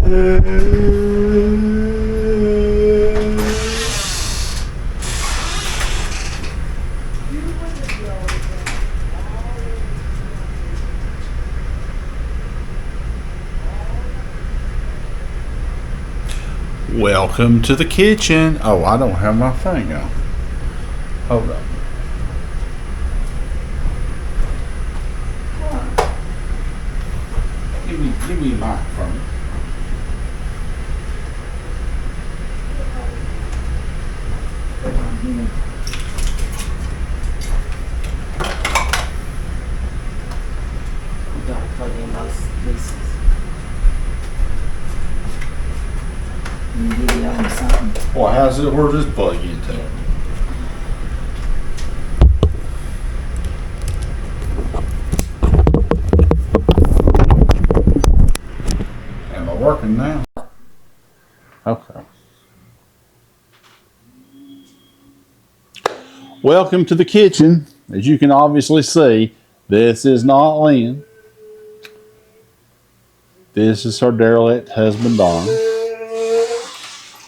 Welcome to the kitchen. Oh, I don't have my thing on. Hold on. Give me a microphone. Don't plug in those pieces. Video or something. Well, where's this plug into? Am I working now? Okay. Welcome to the kitchen. As you can obviously see, this is not Lynn. This is her derelict husband, Don.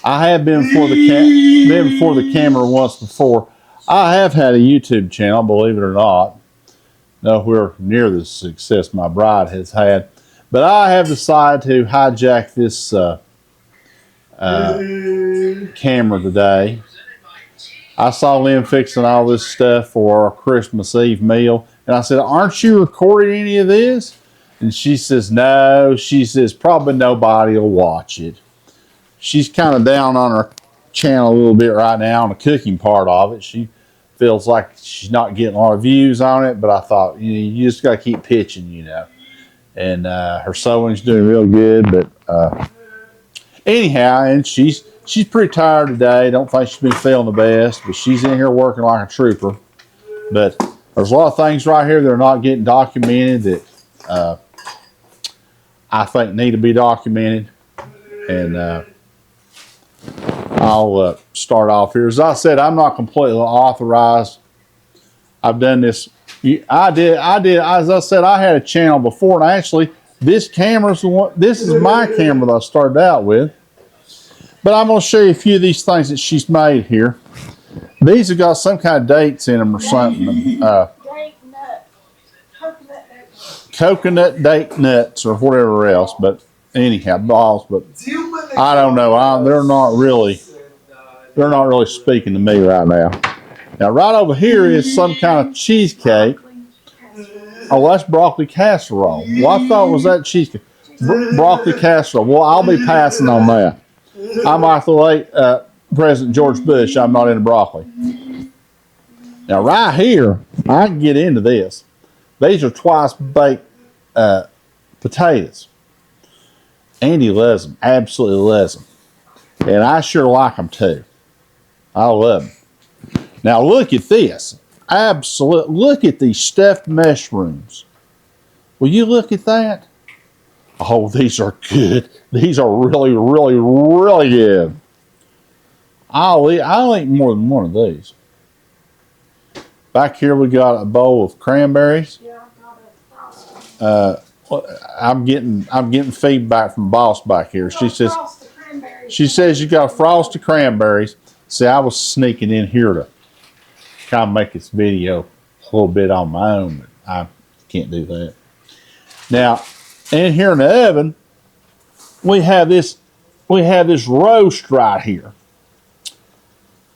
I have been before the camera once before. I have had a YouTube channel, believe it or not. Nowhere near the success my bride has had. But I have decided to hijack this camera today. I saw Lynn fixing all this stuff for our Christmas Eve meal. And I said, aren't you recording any of this? And she says, no. She says, probably nobody will watch it. She's kind of down on her channel a little bit right now on the cooking part of it. She feels like she's not getting a lot of views on it, but I thought, you just got to keep pitching, And her sewing's doing real good, but anyhow, and she's pretty tired today. Don't think she's been feeling the best, but she's in here working like a trooper. But there's a lot of things right here that are not getting documented that I think need to be documented. And I'll start off here. As I said, I'm not completely authorized. I've done this. I did. As I said, I had a channel before, and actually, this camera's the one. This is my camera that I started out with. But I'm going to show you a few of these things that she's made here. These have got some kind of dates in them or something. Coconut date nuts or whatever else. But anyhow, balls. But I don't know. They're not really speaking to me right now. Now, right over here is some kind of cheesecake. Oh, that's broccoli casserole. Well, I thought it was that cheesecake. Broccoli casserole. Well, I'll be passing on that. I'm like the late President George Bush. I'm not into broccoli. Now, right here, I can get into this. These are twice baked potatoes. Andy loves them. Absolutely loves them. And I sure like them too. I love them. Now look at this. Absolutely. Look at these stuffed mushrooms. Will you look at that? Oh, these are good. These are really, really, really good. I'll eat more than one of these. Back here we got a bowl of cranberries. I'm getting feedback from Boss back here. She says you got frosted cranberries. See, I was sneaking in here to kind of make this video a little bit on my own, but I can't do that. Now, in here in the oven, we have this roast right here.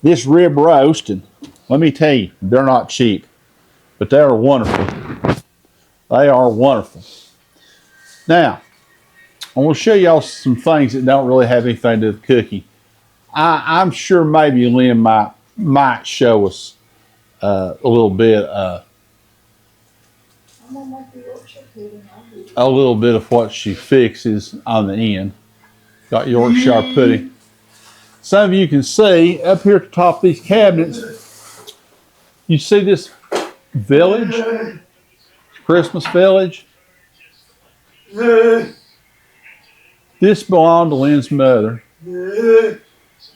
This rib roast, and let me tell you, they're not cheap, but they are wonderful. They are wonderful. Now, I want to show y'all some things that don't really have anything to do with cooking. I'm sure maybe Lynn might show us a little bit of what she fixes on the end. Got Yorkshire pudding. Some of you can see up here at the top of these cabinets, you see this village, Christmas village. This belonged to Lynn's mother.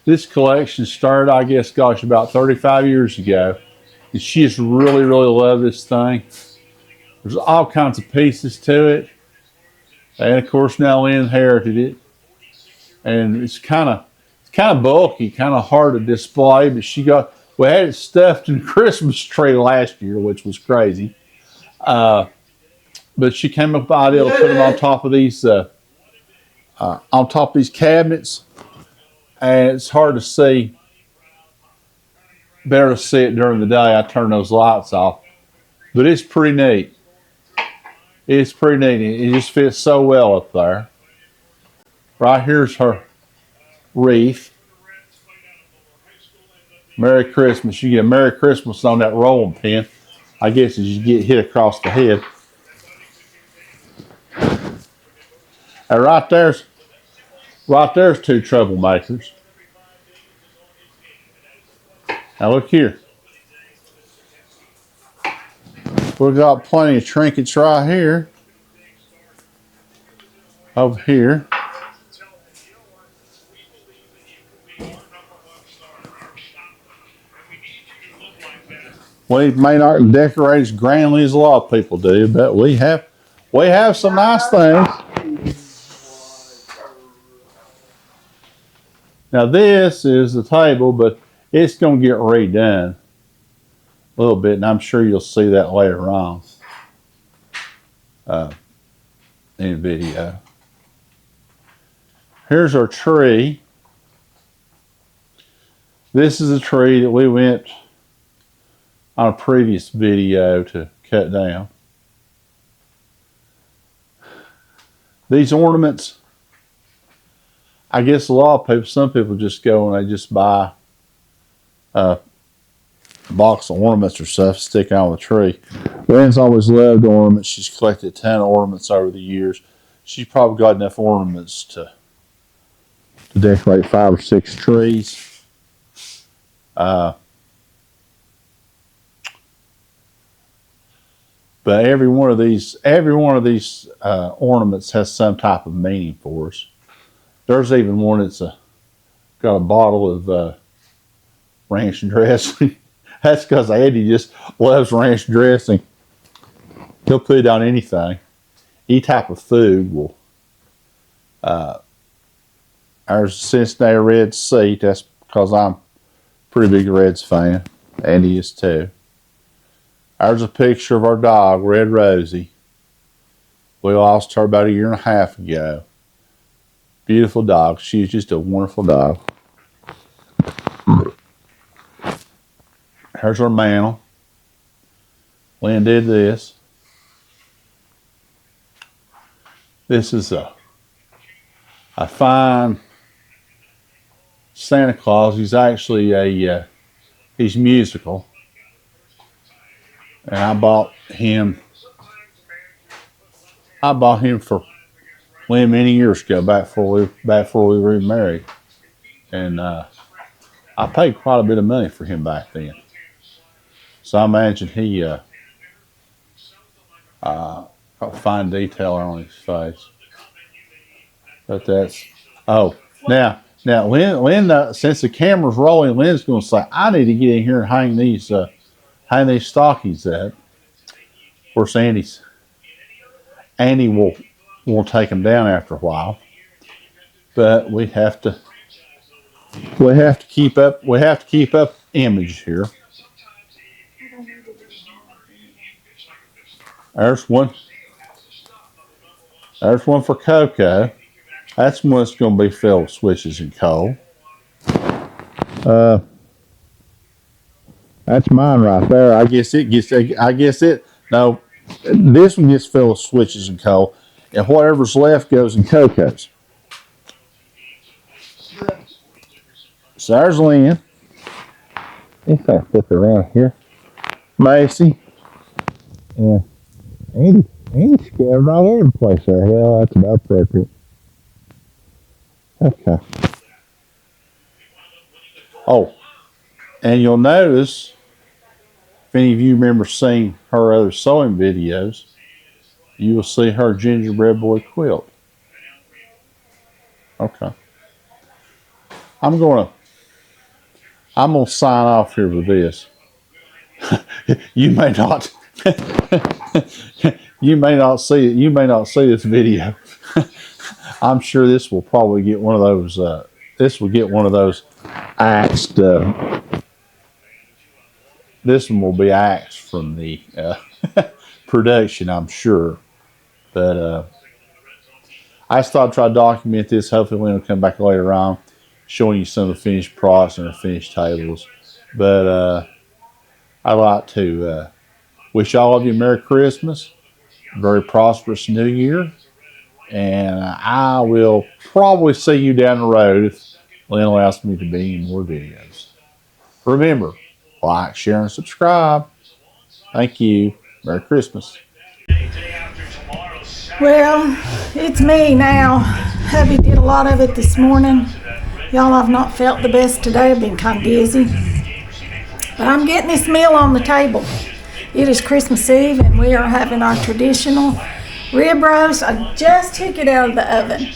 This collection started, I guess, gosh, about 35 years ago. And she just really, really loved this thing. There's all kinds of pieces to it. And of course, now Lynn inherited it. and it's kind of bulky, kind of hard to display. But we had it stuffed in the Christmas tree last year, which was crazy. But she came up with the idea to put them on top of these cabinets, and it's hard to see. Better to see it during the day. I turn those lights off, but it's pretty neat. It's pretty neat. It just fits so well up there. Right here's her wreath. Merry Christmas. You get a Merry Christmas on that rolling pin. I guess as you get hit across the head. And right there's two troublemakers. Now look here. We've got plenty of trinkets right here. Over here. We may not decorate as grandly as a lot of people do, but we have some nice things. Now this is the table, but it's going to get redone a little bit, and I'm sure you'll see that later on in the video. Here's our tree. This is a tree that we went on a previous video to cut down. These ornaments, I guess some people just go and they just buy a box of ornaments or stuff, stick on the tree. Lynn's always loved ornaments. She's collected a ton of ornaments over the years. She's probably got enough ornaments to decorate 5 or 6 trees. But every one of these ornaments has some type of meaning for us. There's even one that's got a bottle of ranch dressing. That's because Andy just loves ranch dressing. He'll put it on anything. Any type of food will. There's a Cincinnati Reds seat. That's because I'm a pretty big Reds fan. Andy is too. There's a picture of our dog, Red Rosie. We lost her about 1.5 years ago. Beautiful dog. She was just a wonderful dog. Here's our mantle. Lynn did this. This is a fine Santa Claus. He's actually he's musical. And I bought him for Lynn many years ago, back before we were married. And I paid quite a bit of money for him back then. So I imagine he got a fine detail on his face. But that's now Lynn, since the camera's rolling, Lynn's going to say, I need to get in here and hang these stockings up. Of course, Andy will take them down after a while, but we have to keep up image here. There's one for Coco. That's one that's going to be filled with switches and coal. That's mine right there. This one gets filled with switches and coal, and whatever's left goes in Coco's. So there's Lynn. If I flip around here, Macy, and Andy's scattered all over the place there. Well, that's about appropriate. Okay. Oh, and you'll notice, if any of you remember seeing her other sewing videos, you will see her gingerbread boy quilt. Okay. I'm gonna sign off here with this. You may not see this video. I'm sure this will probably get one of those. This will get one of those axed. This one will be axed from the production, I'm sure. But I just thought I'd try to document this. Hopefully, we'll come back later on, showing you some of the finished products and the finished tables. But I'd like to wish all of you a Merry Christmas, a very prosperous New Year, and I will probably see you down the road if Lynn allows me to be in more videos. Remember, like, share, and subscribe. Thank you. Merry Christmas. Well, it's me now. Hubby did a lot of it this morning. Y'all, I've not felt the best today. I've been kind of busy. But I'm getting this meal on the table. It is Christmas Eve, and we are having our traditional rib roast. I just took it out of the oven.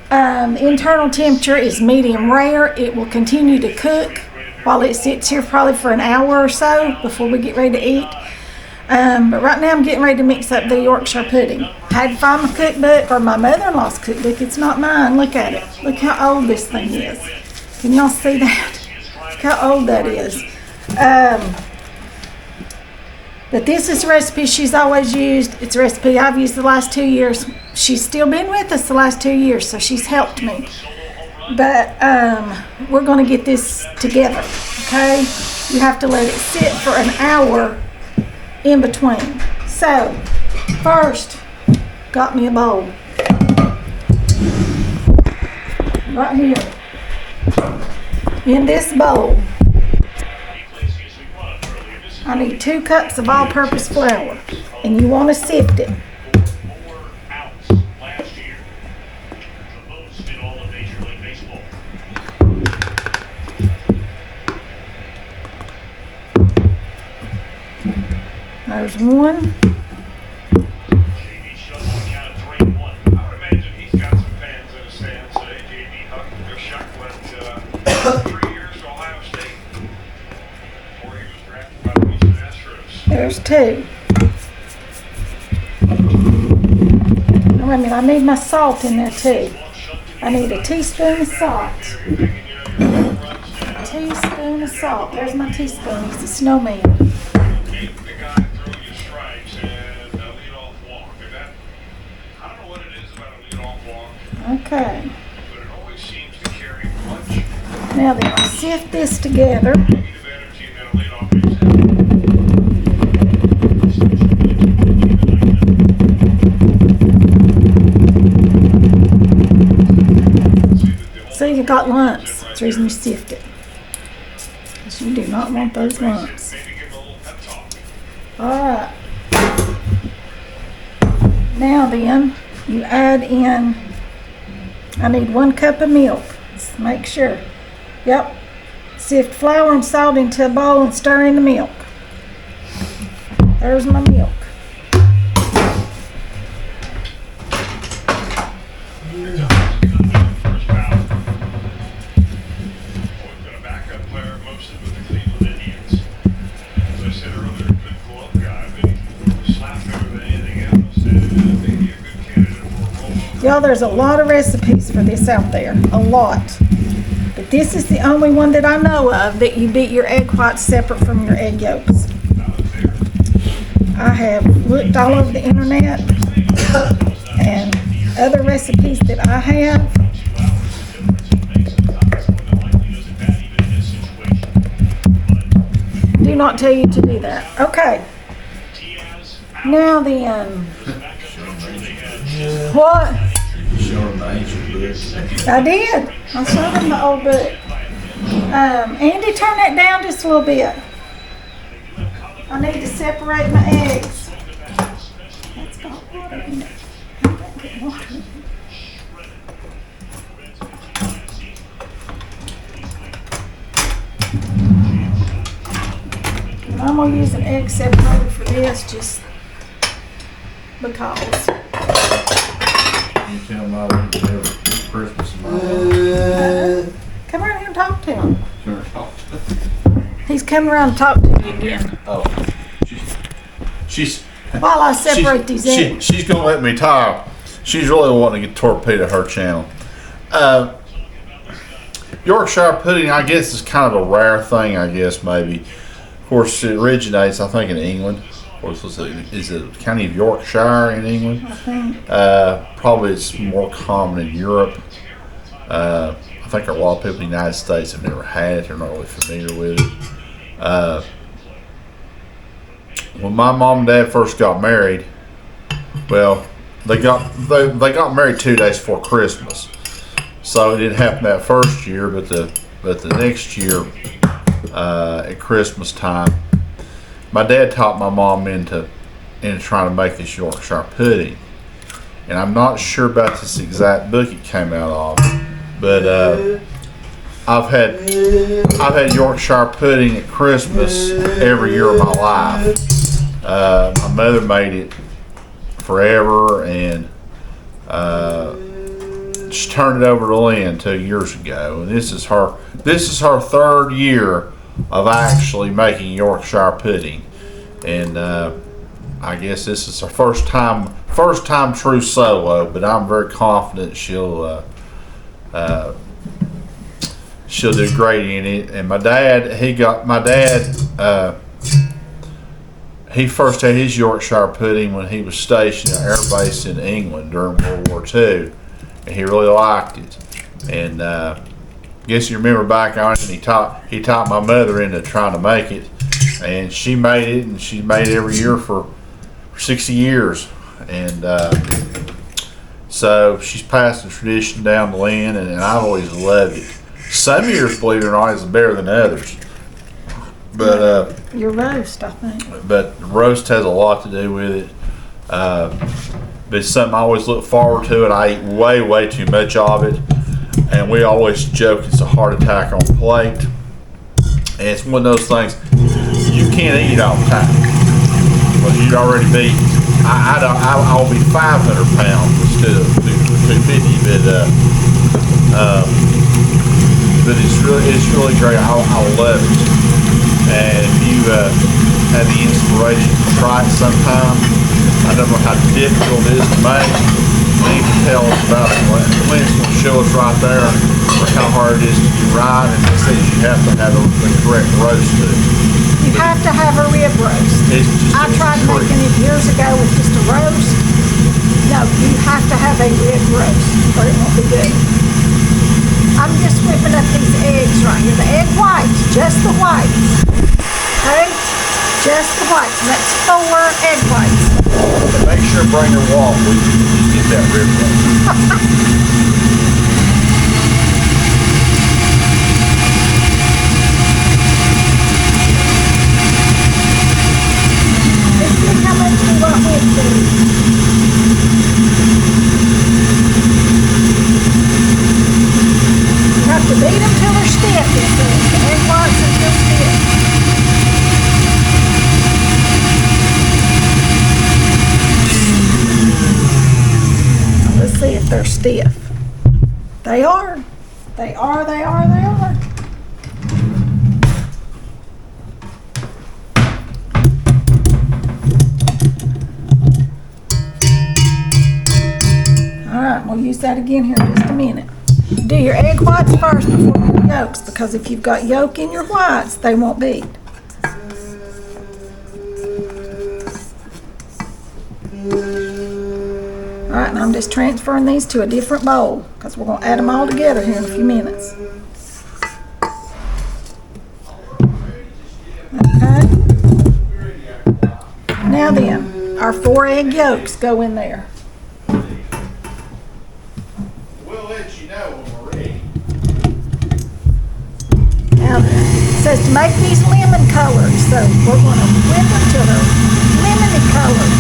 The internal temperature is medium rare. It will continue to cook while it sits here probably for an hour or so before we get ready to eat. But right now I'm getting ready to mix up the Yorkshire pudding. I had to find my cookbook, or my mother-in-law's cookbook. It's not mine. Look at it. Look how old this thing is. Can y'all see that? Look how old that is. But this is a recipe she's always used. It's a recipe I've used the last 2 years. She's still been with us the last 2 years, so she's helped me. But we're going to get this together, okay? You have to let it sit for an hour in between. So, first, got me a bowl. Right here. In this bowl, I need 2 cups of all-purpose flour, and you want to sift it. There's one. There's 2. Oh, wait a minute, I need my salt in there too. I need a teaspoon of salt. A teaspoon of salt. There's my teaspoon. It's a snowman. Okay. Now then, I'll sift this together. See, you got lumps. That's the reason you sift it. Because you do not want those lumps. Alright. Now then, you add in, I need 1 cup of milk. Let's make sure. Yep. Sift flour and salt into a bowl and stir in the milk. There's my milk. Y'all, there's a lot of recipes for this out there, a lot. But this is the only one that I know of that you beat your egg whites separate from your egg yolks. I have looked all over the internet and other recipes that I have. Do not tell you to do that. Okay. Now then. What? I did. I showed him the old book. Andy, turn that down just a little bit. I need to separate my eggs. That's got water in it. Get water. And I'm going to use an egg separator for this just because. You tell my wife to have Christmas in my life. Come around here and talk to him. Sure. He's coming around to talk to you again. Oh, she's While I separate these eggs. She's gonna let me talk. She's really wanting to get torpedo her channel. Yorkshire pudding, I guess, is kind of a rare thing. I guess maybe. Of course, it originates, I think, in England. Of course, is it county of Yorkshire in England? I think. Probably it's more common in Europe. I think a lot of people in the United States have never had it. They're not really familiar with it. When my mom and dad first got married, well, they got married 2 days before Christmas, so it didn't happen that first year. But the next year, at Christmas time, my dad talked my mom into trying to make this Yorkshire pudding, and I'm not sure about this exact book it came out of, but I've had Yorkshire pudding at Christmas every year of my life. My mother made it forever, and she turned it over to Lynn 2 years ago, and this is her 3rd year of actually making Yorkshire pudding, and I guess this is her first time true solo. But I'm very confident she'll do great in it. And my dad, he first had his Yorkshire pudding when he was stationed at Air Base in England during World War II, and he really liked it. And guess you remember back on it, and he taught my mother into trying to make it, and she made it, and she made it every year for 60 years. And so she's passed the tradition down to Lynn, and I've always loved it. Some years, believe it or not, is better than others. But Your roast, I think. But roast has a lot to do with it. But it's something I always look forward to, and I eat way too much of it. And we always joke it's a heart attack on a plate. And it's one of those things you can't eat all the time. Well, you'd already be. I'll be 500 pounds instead of 250. But it's really great. I love it. And if you have the inspiration to try it sometime, I don't know how difficult it is to make. You can tell us about it. Lynn's going to show us right there how hard it is to do right, and it says you have to have the correct roast to it. You have to have a rib roast. I tried making it years ago with just a roast. No, you have to have a rib roast or it won't be good. I'm just whipping up these eggs right here. The egg whites, just the whites. Okay? Just the whites. And that's 4 egg whites. But make sure to bring your waffle. You get that rib roast. How much we want with these? You have to beat them till they're stiff. The egg whites until stiff. Now let's see if they're stiff. They are. They are. They are. They are. Alright, we'll use that again here in just a minute. Do your egg whites first before your yolks, because if you've got yolk in your whites, they won't beat. Alright, and I'm just transferring these to a different bowl, because we're going to add them all together here in a few minutes. Okay. Now then, our 4 egg yolks go in there. Now then, it says to make these lemon colored, so we're going to whip them till they're lemony colored.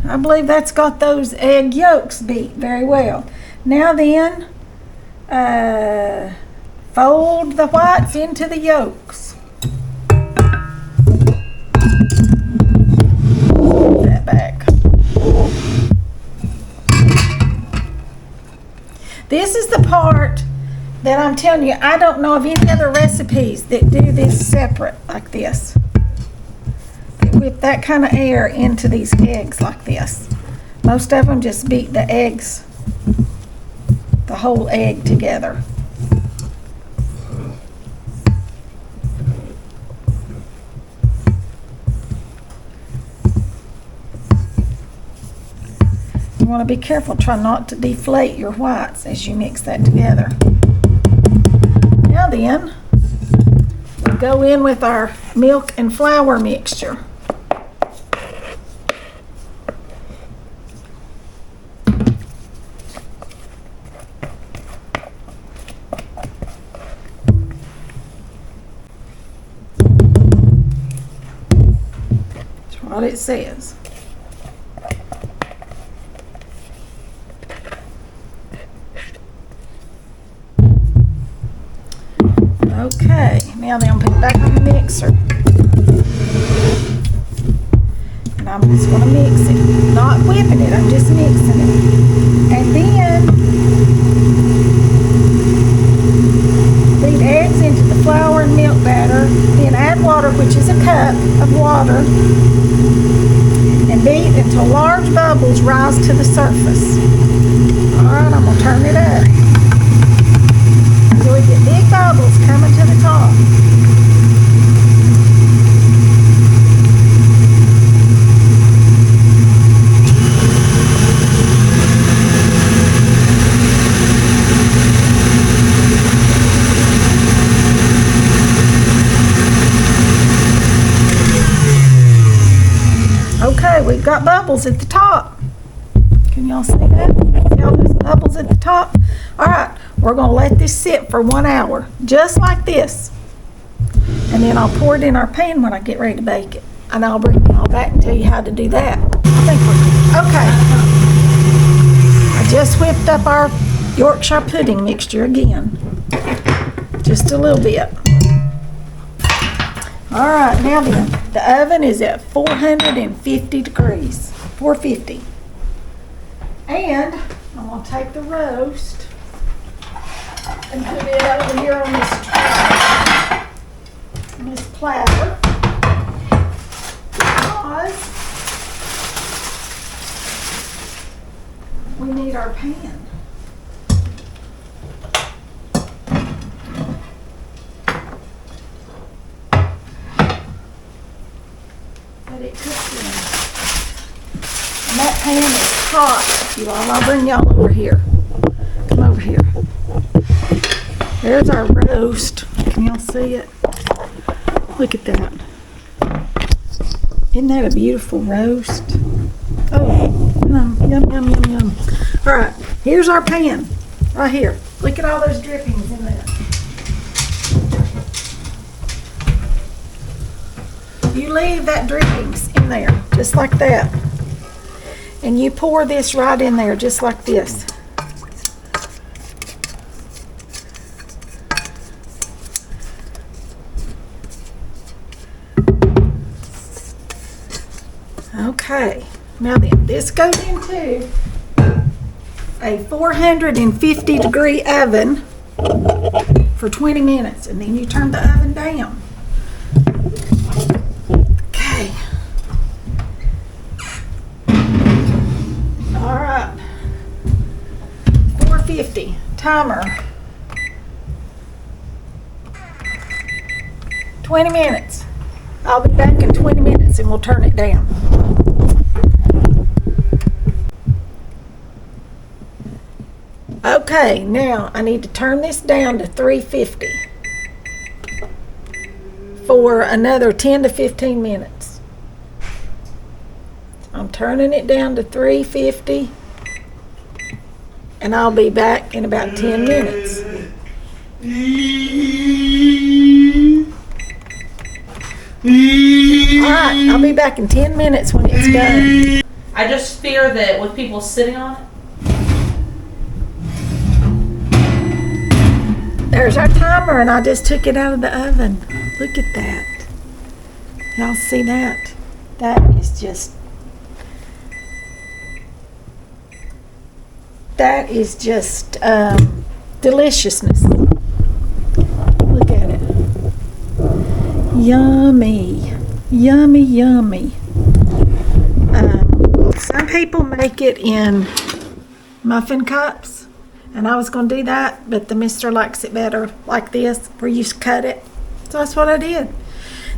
I believe that's got those egg yolks beat very well. Now then, fold the whites into the yolks. Put that back. This is the part that I'm telling you, I don't know of any other recipes that do this separate like this. They whip that kind of air into these eggs like this. Most of them just beat the eggs, the whole egg together. You want to be careful, try not to deflate your whites as you mix that together. Now then, we go in with our milk and flour mixture. That's what it says. Okay, now then I'll put it back on the mixer. And I'm just going to mix it. Not whipping it, I'm just mixing it. And then beat eggs into the flour and milk batter. Then add water, which is a cup of water. And beat until large bubbles rise to the surface. Alright, I'm going to turn it up. So we get big bubbles coming to the top. Okay, we've got bubbles at the top. Can y'all see that? See all those bubbles at the top? All right, we're going to let this sit for 1 hour, just like this. And then I'll pour it in our pan when I get ready to bake it. And I'll bring y'all back and tell you how to do that. I think we're okay. I just whipped up our Yorkshire pudding mixture again. Just a little bit. All right, now then, the oven is at 450 degrees, 450. And I'm going to take the roast and put it over here on this tray, on this platter, because we need our pan. That it cooks in. And that pan is hot, you all. I'll bring y'all over here. Come over here. There's our roast. Can y'all see it? Look at that. Isn't that a beautiful roast? Oh, yum, yum, yum, yum, yum. All right, here's our pan, right here. Look at all those drippings in there. You leave that drippings in there, just like that. And you pour this right in there, just like this. Okay, now then, this goes into a 450 degree oven for 20 minutes, and then you turn the oven down. Okay. All right. 450 timer. 20 minutes. I'll be back in 20 minutes and we'll turn it down. Okay, now I need to turn this down to 350 for another 10 to 15 minutes. I'm turning it down to 350 and I'll be back in about 10 minutes. Alright, I'll be back in 10 minutes when it's done. I just fear that with people sitting on it. There's our timer, and I just took it out of the oven. Look at that. Y'all see that? That is just deliciousness. Look at it. Yummy. Yummy, yummy. Some people make it in muffin cups, and I was going to do that, but the mister likes it better like this, where you cut it. So that's what I did.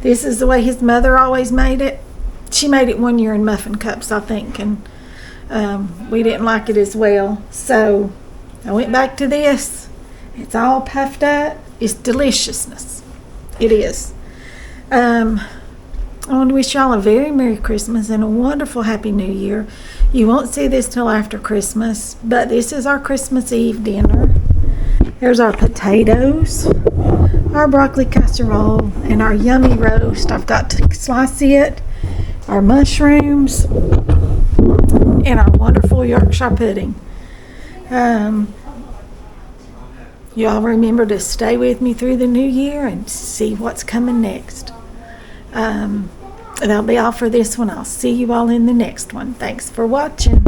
This is the way his mother always made it. She made it one year in muffin cups, I think, and we didn't like it as well. So I went back to this. It's all puffed up. It's deliciousness. It is. I want to wish y'all a very Merry Christmas and a wonderful Happy New Year. You won't see this till after Christmas, but this is our Christmas Eve dinner. There's our potatoes, our broccoli casserole, and our yummy roast. I've got to slice it, our mushrooms, and our wonderful Yorkshire pudding. Y'all remember to stay with me through the new year and see what's coming next. That'll be all for this one. I'll see you all in the next one. Thanks for watching.